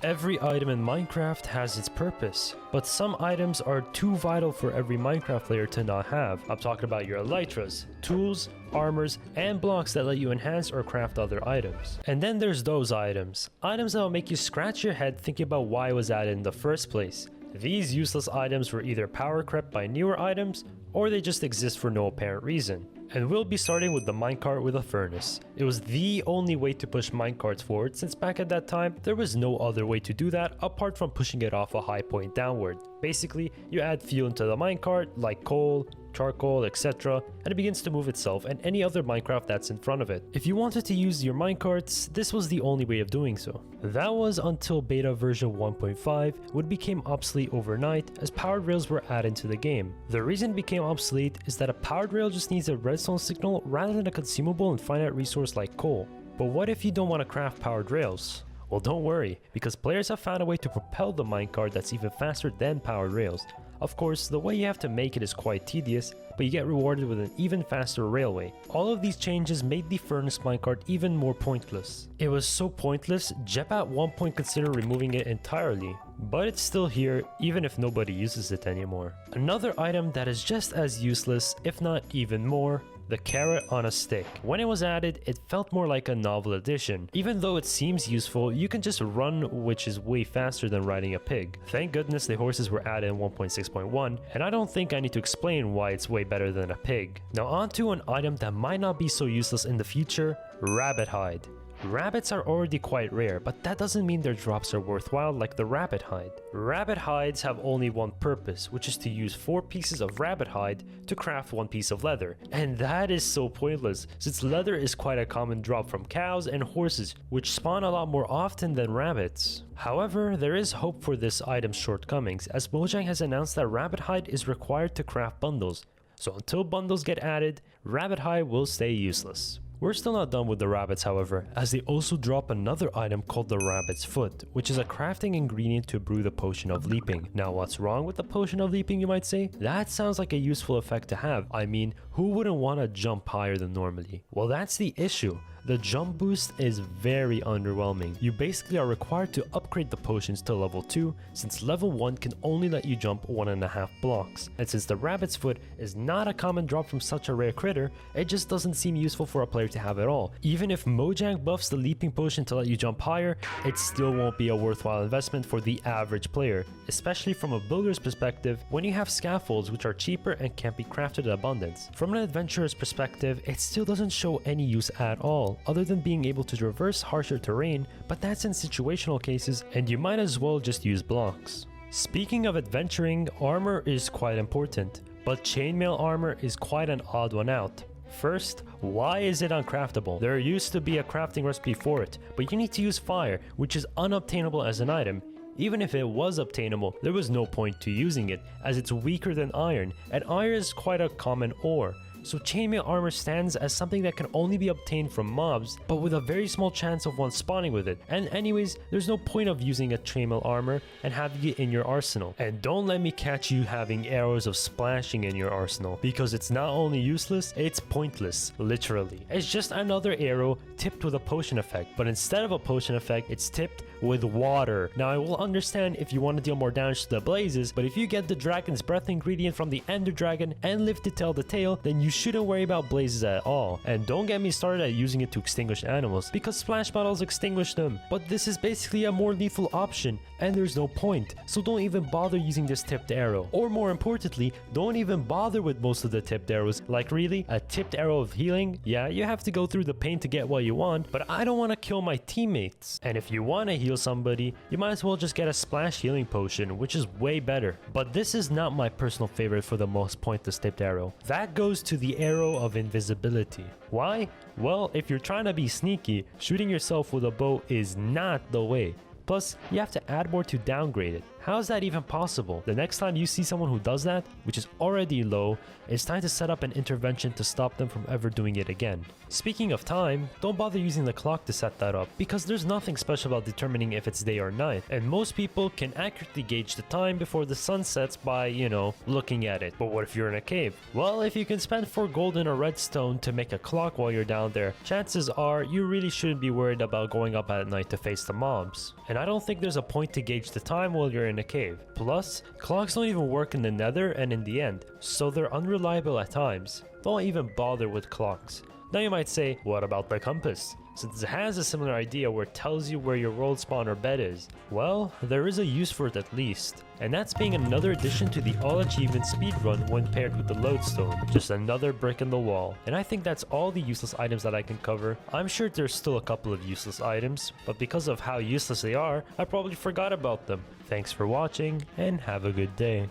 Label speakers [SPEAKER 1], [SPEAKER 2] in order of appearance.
[SPEAKER 1] Every item in Minecraft has its purpose, but some items are too vital for every Minecraft player to not have. I'm talking about your elytras, tools, armors, and blocks that let you enhance or craft other items. And then there's those items that will make you scratch your head thinking about why it was added in the first place. These useless items were either power crept by newer items, or they just exist for no apparent reason. And we'll be starting with the minecart with a furnace. It was the only way to push minecarts forward, since back at that time, there was no other way to do that apart from pushing it off a high point downward. Basically, you add fuel into the minecart, like coal, charcoal, etc., and it begins to move itself and any other Minecraft that's in front of it. If you wanted to use your minecarts, this was the only way of doing so. That was until beta version 1.5, which became obsolete overnight as powered rails were added to the game. The reason it became obsolete is that a powered rail just needs a redstone signal rather than a consumable and finite resource like coal. But what if you don't want to craft powered rails? Well, don't worry, because players have found a way to propel the minecart that's even faster than powered rails. Of course, the way you have to make it is quite tedious, but you get rewarded with an even faster railway. All of these changes made the furnace minecart even more pointless. It was so pointless, Jep at one point considered removing it entirely, but it's still here even if nobody uses it anymore. Another item that is just as useless, if not even more, the carrot on a stick. When it was added, it felt more like a novel addition. Even though it seems useful, you can just run, which is way faster than riding a pig. Thank goodness the horses were added in 1.6.1, and I don't think I need to explain why it's way better than a pig. Now on to an item that might not be so useless in the future, rabbit hide. Rabbits are already quite rare, but that doesn't mean their drops are worthwhile like the rabbit hide. Rabbit hides have only one purpose, which is to use 4 pieces of rabbit hide to craft 1 piece of leather. And that is so pointless, since leather is quite a common drop from cows and horses, which spawn a lot more often than rabbits. However, there is hope for this item's shortcomings, as Mojang has announced that rabbit hide is required to craft bundles. So until bundles get added, rabbit hide will stay useless. We're still not done with the rabbits, however, as they also drop another item called the rabbit's foot, which is a crafting ingredient to brew the potion of leaping. Now what's wrong with the potion of leaping, you might say? That sounds like a useful effect to have. I mean, who wouldn't want to jump higher than normally? Well, that's the issue. The jump boost is very underwhelming. You basically are required to upgrade the potions to level 2, since level 1 can only let you jump 1.5 blocks. And since the rabbit's foot is not a common drop from such a rare critter, it just doesn't seem useful for a player to have at all. Even if Mojang buffs the leaping potion to let you jump higher, it still won't be a worthwhile investment for the average player, especially from a builder's perspective when you have scaffolds which are cheaper and can't be crafted in abundance. From an adventurer's perspective, it still doesn't show any use at all, other than being able to traverse harsher terrain, but that's in situational cases and you might as well just use blocks. Speaking of adventuring, armor is quite important, but chainmail armor is quite an odd one out. First, why is it uncraftable? There used to be a crafting recipe for it, but you need to use fire, which is unobtainable as an item. Even if it was obtainable, there was no point to using it, as it's weaker than iron, and iron is quite a common ore. So chainmail armor stands as something that can only be obtained from mobs, but with a very small chance of one spawning with it. And anyways, there's no point of using a chainmail armor and having it in your arsenal. And don't let me catch you having arrows of splashing in your arsenal, because it's not only useless, it's pointless, literally. It's just another arrow tipped with a potion effect, but instead of a potion effect, it's tipped with water. Now I will understand if you want to deal more damage to the blazes, but if you get the dragon's breath ingredient from the ender dragon and live to tell the tale, then you shouldn't worry about blazes at all. And don't get me started at using it to extinguish animals, because splash bottles extinguish them. But this is basically a more lethal option, and there's no point. So don't even bother using this tipped arrow. Or more importantly, don't even bother with most of the tipped arrows. Like really, a tipped arrow of healing? Yeah, you have to go through the pain to get what you want, but I don't want to kill my teammates. And if you want to heal somebody, you might as well just get a splash healing potion, which is way better. But this is not my personal favorite for the most pointless tipped arrow. That goes to the arrow of invisibility. Why? Well, if you're trying to be sneaky, shooting yourself with a bow is not the way. Plus, you have to add more to downgrade it. How is that even possible? The next time you see someone who does that, which is already low, it's time to set up an intervention to stop them from ever doing it again. Speaking of time, don't bother using the clock to set that up, because there's nothing special about determining if it's day or night, and most people can accurately gauge the time before the sun sets by, looking at it. But what if you're in a cave? Well, if you can spend 4 gold and a redstone to make a clock while you're down there, chances are you really shouldn't be worried about going up at night to face the mobs. And and I don't think there's a point to gauge the time while you're in a cave. Plus, clocks don't even work in the nether and in the end, so they're unreliable at times. Don't even bother with clocks. Now you might say, what about the compass? Since it has a similar idea where it tells you where your world spawn or bed is. Well, there is a use for it at least, and that's being another addition to the all achievement speedrun when paired with the lodestone. Just another brick in the wall. And I think that's all the useless items that I can cover. I'm sure there's still a couple of useless items, but because of how useless they are, I probably forgot about them. Thanks for watching, and have a good day.